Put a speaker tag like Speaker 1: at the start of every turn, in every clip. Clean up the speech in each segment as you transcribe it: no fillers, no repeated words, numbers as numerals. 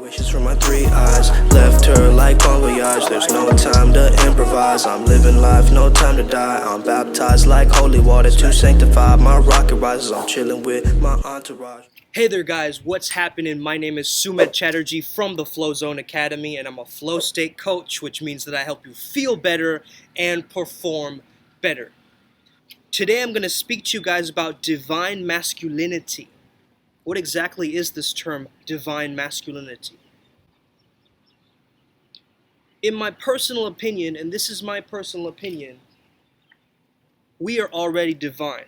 Speaker 1: Wishes from my three eyes, left her like bon voyage. There's no time to improvise, I'm living life, no time to die. I'm baptized like holy water to sanctify. My rocket rises, I'm chilling with my entourage.
Speaker 2: Hey there guys, what's happening? My name is Sumit Chatterjee from the Flow Zone Academy, and I'm a flow state coach, which means that I help you feel better and perform better. Today I'm going to speak to you guys about divine masculinity. What exactly is this term, divine masculinity? In my personal opinion, and this is my personal opinion, we are already divine.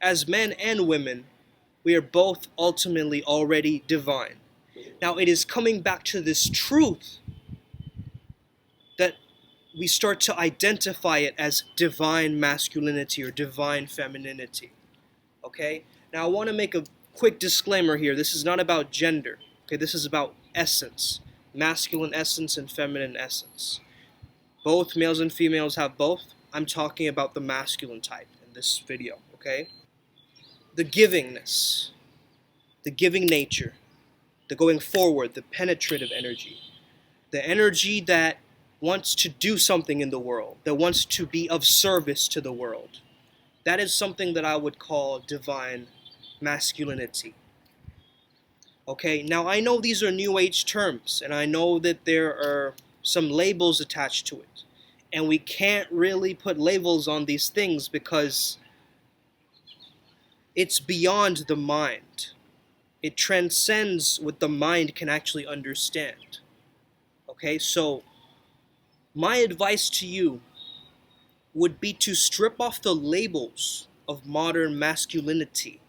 Speaker 2: As men and women, we are both ultimately already divine. Now it is coming back to this truth that we start to identify it as divine masculinity or divine femininity. Okay? Now I want to make a quick disclaimer here. This is not about gender. Okay? This is about essence. Masculine essence and feminine essence. Both males and females have both. I'm talking about the masculine type in this video. Okay? The givingness, the giving nature, the going forward, the penetrative energy, the energy that wants to do something in the world, that wants to be of service to the world. That is something that I would call divine masculinity. Okay, now I know these are new age terms, and I know that there are some labels attached to it, and we can't really put labels on these things because it's beyond the mind. It transcends what the mind can actually understand. Okay, so my advice to you would be to strip off the labels of modern masculinity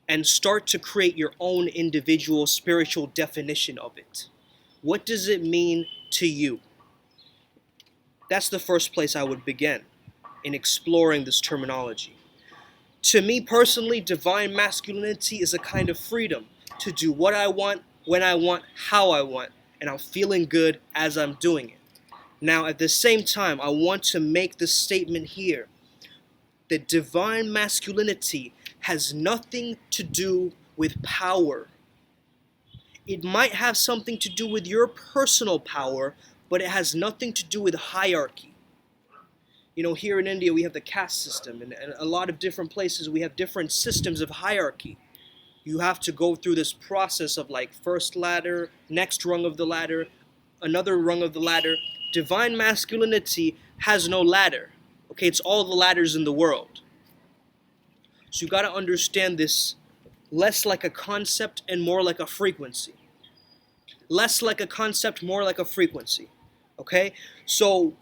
Speaker 2: and start to create your own individual spiritual definition of it. What does it mean to you? That's the first place I would begin in exploring this terminology. To me personally, divine masculinity is a kind of freedom to do what I want, when I want, how I want, and I'm feeling good as I'm doing it. Now, at the same time, I want to make the statement here that divine masculinity has nothing to do with power. It might have something to do with your personal power, but it has nothing to do with hierarchy. You know, here in India we have the caste system, and a lot of different places we have different systems of hierarchy. You have to go through this process of like first ladder, next rung of the ladder, another rung of the ladder. Divine masculinity has no ladder. Okay, it's all the ladders in the world. So you got to understand this less like a concept and more like a frequency. Less like a concept, more like a frequency. Okay? So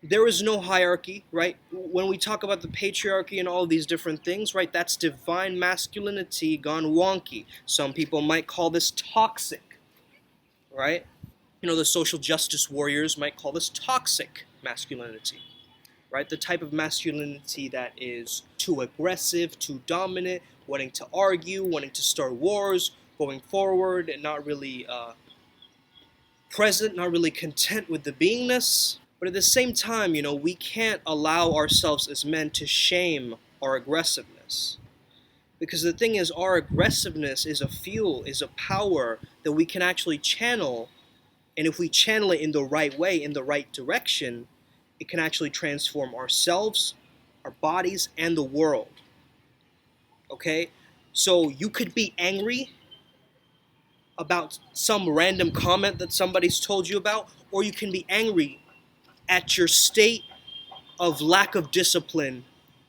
Speaker 2: there is no hierarchy, right? When we talk about the patriarchy and all these different things, right, that's divine masculinity gone wonky. Some people might call this toxic, right? You know, the social justice warriors might call this toxic masculinity, right? The type of masculinity that is too aggressive, too dominant, wanting to argue, wanting to start wars, going forward, and not really present, not really content with the beingness. But at the same time, you know, we can't allow ourselves as men to shame our aggressiveness. Because the thing is, our aggressiveness is a fuel, is a power that we can actually channel. And if we channel it in the right way, in the right direction, it can actually transform ourselves, our bodies, and the world. Okay? So you could be angry about some random comment that somebody's told you about, or you can be angry at your state of lack of discipline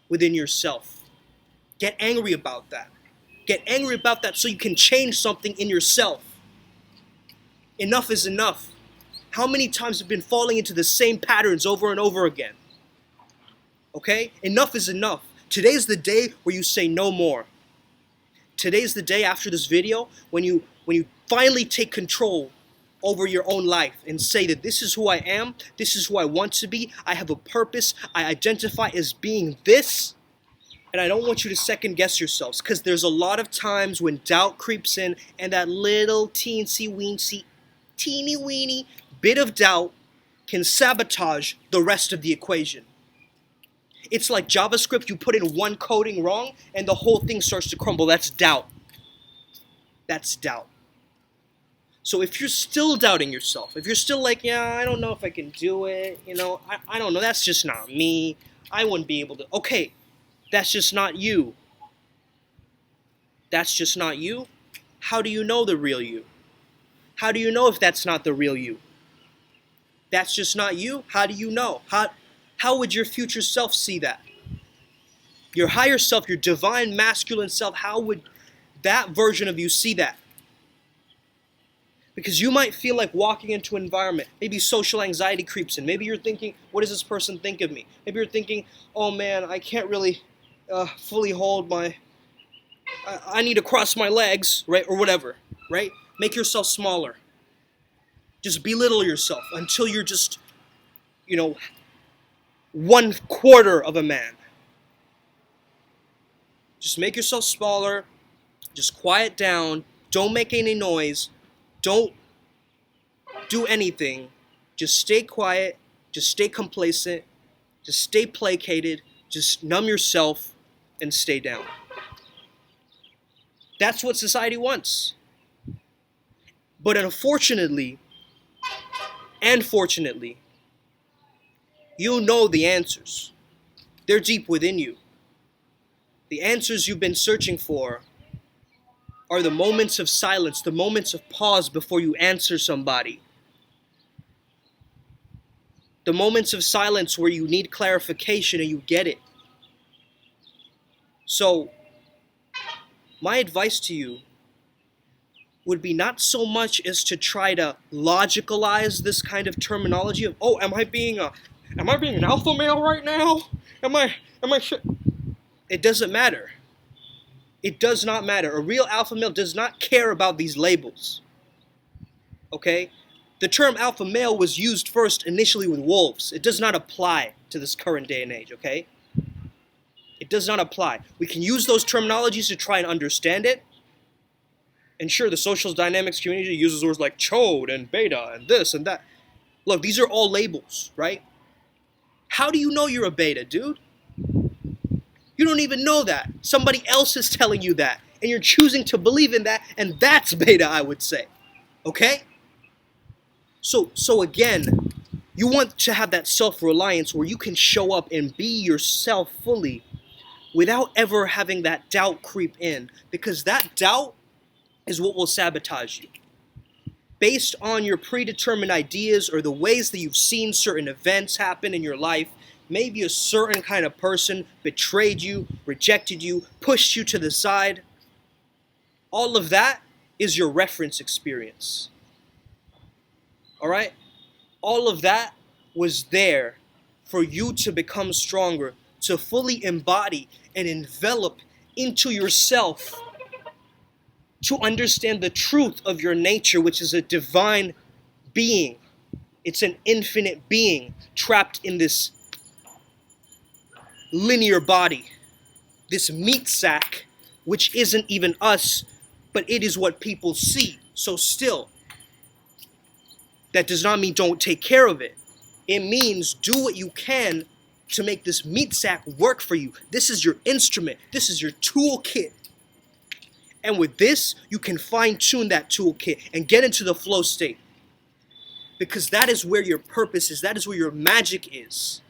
Speaker 2: within yourself. Get angry about that. Get angry about that so you can change something in yourself. Enough is enough. How many times have you been falling into the same patterns over and over again? Okay? Enough is enough. Today's the day where you say no more. Today's the day after this video when you finally take control over your own life and say that this is who I am, this is who I want to be, I have a purpose, I identify as being this, and I don't want you to second guess yourselves, because there's a lot of times when doubt creeps in and that little teensy weensy, teeny weeny bit of doubt can sabotage the rest of the equation. It's like JavaScript, you put in one coding wrong and the whole thing starts to crumble. That's doubt. That's doubt. So if you're still doubting yourself, if you're still like, yeah, I don't know if I can do it, I don't know, that's just not me, I wouldn't be able to. Okay, that's just not you. That's just not you. How do you know the real you? How do you know if that's not the real you? That's just not you. How do you know? How would your future self see that? Your higher self, your divine masculine self, how would that version of you see that? Because you might feel like walking into an environment, maybe social anxiety creeps in. Maybe you're thinking, what does this person think of me? Maybe you're thinking, oh man, I can't really fully hold I need to cross my legs, right? Or whatever, right? Make yourself smaller. Just belittle yourself until you're just, 1/4 of a man. Just make yourself smaller. Just quiet down. Don't make any noise. Don't do anything. Just stay quiet. Just stay complacent. Just stay placated. Just numb yourself and stay down. That's what society wants. But unfortunately, and fortunately, you know the answers. They're deep within you. The answers you've been searching for are the moments of silence, the moments of pause before you answer somebody. The moments of silence where you need clarification and you get it. So, my advice to you would be not so much as to try to logicalize this kind of terminology of, oh, am I being an alpha male right now? Am I It doesn't matter. It does not matter. A real alpha male does not care about these labels. Okay? The term alpha male was used first initially with wolves. It does not apply to this current day and age, okay? It does not apply. We can use those terminologies to try and understand it. And sure, the social dynamics community uses words like chode and beta and this and that. Look, these are all labels, right? How do you know you're a beta, dude? You don't even know that. Somebody else is telling you that. And you're choosing to believe in that, and that's beta, I would say. Okay? So again, you want to have that self-reliance where you can show up and be yourself fully without ever having that doubt creep in. Because that doubt is what will sabotage you. Based on your predetermined ideas or the ways that you've seen certain events happen in your life, maybe a certain kind of person betrayed you, rejected you, pushed you to the side. All of that is your reference experience. All right? All of that was there for you to become stronger, to fully embody and envelop into yourself, to understand the truth of your nature, which is a divine being. It's an infinite being trapped in this linear body, this meat sack, which isn't even us, but it is what people see. So still, that does not mean don't take care of it. It means do what you can to make this meat sack work for you. This is your instrument. This is your toolkit. And with this, you can fine-tune that toolkit and get into the flow state. Because that is where your purpose is. That is where your magic is.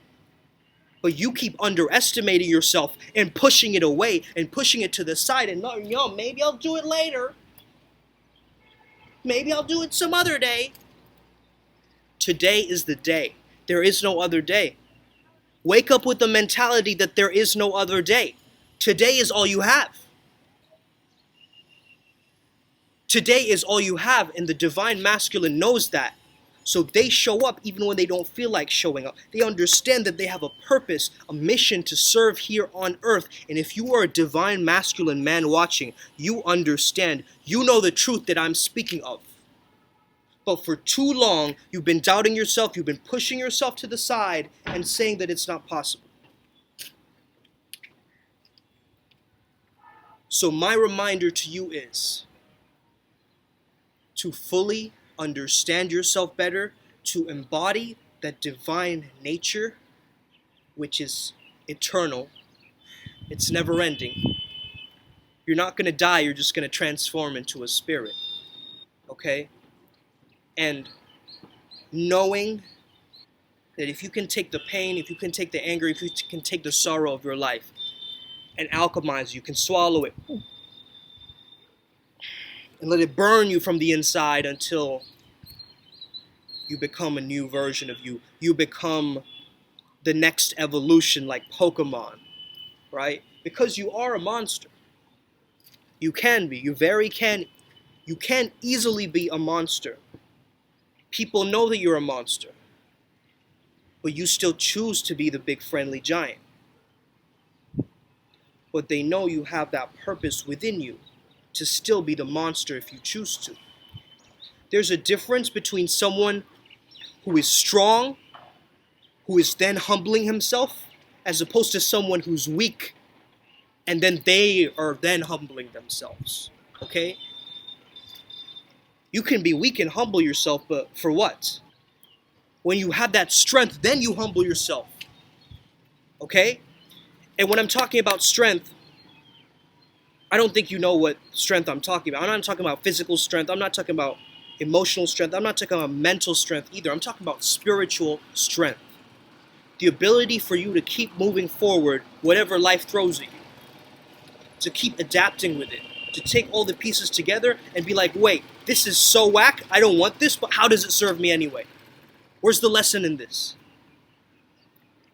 Speaker 2: But you keep underestimating yourself and pushing it away and pushing it to the side and maybe I'll do it later. Maybe I'll do it some other day. Today is the day. There is no other day. Wake up with the mentality that there is no other day. Today is all you have. Today is all you have, and the divine masculine knows that. So they show up even when they don't feel like showing up. They understand that they have a purpose, a mission to serve here on earth. And if you are a divine masculine man watching, you understand. You know the truth that I'm speaking of. But for too long, you've been doubting yourself, you've been pushing yourself to the side and saying that it's not possible. So my reminder to you is to fully understand yourself better, to embody that divine nature, which is eternal, it's never ending. You're not going to die, you're just going to transform into a spirit. Okay? And knowing that if you can take the pain, if you can take the anger, if you can take the sorrow of your life and alchemize, you can swallow it and let it burn you from the inside until you become a new version of you. You become the next evolution, like Pokemon, right? Because you are a monster. You can be. You can easily be a monster. People know that you're a monster, but you still choose to be the big friendly giant. But they know you have that purpose within you to still be the monster if you choose to. There's a difference between someone who is strong, who is then humbling himself, as opposed to someone who's weak and then they are then humbling themselves. Okay? You can be weak and humble yourself, but for what? When you have that strength, then you humble yourself. Okay? And when I'm talking about strength, I don't think you know what strength I'm talking about. I'm not talking about physical strength. I'm not talking about emotional strength. I'm not talking about mental strength either. I'm talking about spiritual strength. The ability for you to keep moving forward, whatever life throws at you. To keep adapting with it. To take all the pieces together and be like, wait, this is so whack. I don't want this, but how does it serve me anyway? Where's the lesson in this?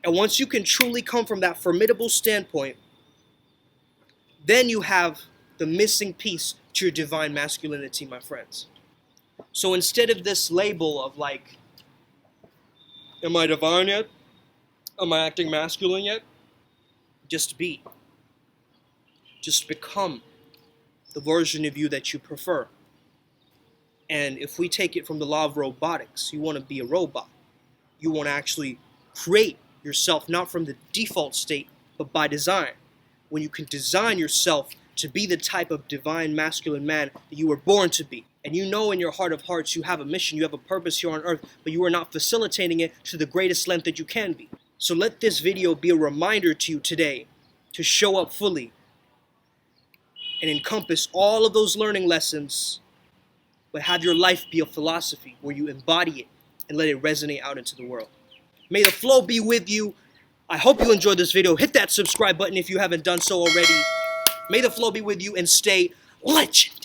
Speaker 2: And once you can truly come from that formidable standpoint, then you have the missing piece to your divine masculinity, my friends. So instead of this label of like, am I divine yet? Am I acting masculine yet? Just be. Just become the version of you that you prefer. And if we take it from the law of robotics, you want to be a robot. You want to actually create yourself, not from the default state, but by design. When you can design yourself to be the type of divine masculine man that you were born to be. And you know in your heart of hearts you have a mission, you have a purpose here on earth, but you are not facilitating it to the greatest length that you can be. So let this video be a reminder to you today to show up fully and encompass all of those learning lessons, but have your life be a philosophy where you embody it and let it resonate out into the world. May the flow be with you. I hope you enjoyed this video. Hit that subscribe button if you haven't done so already. May the flow be with you and stay legend.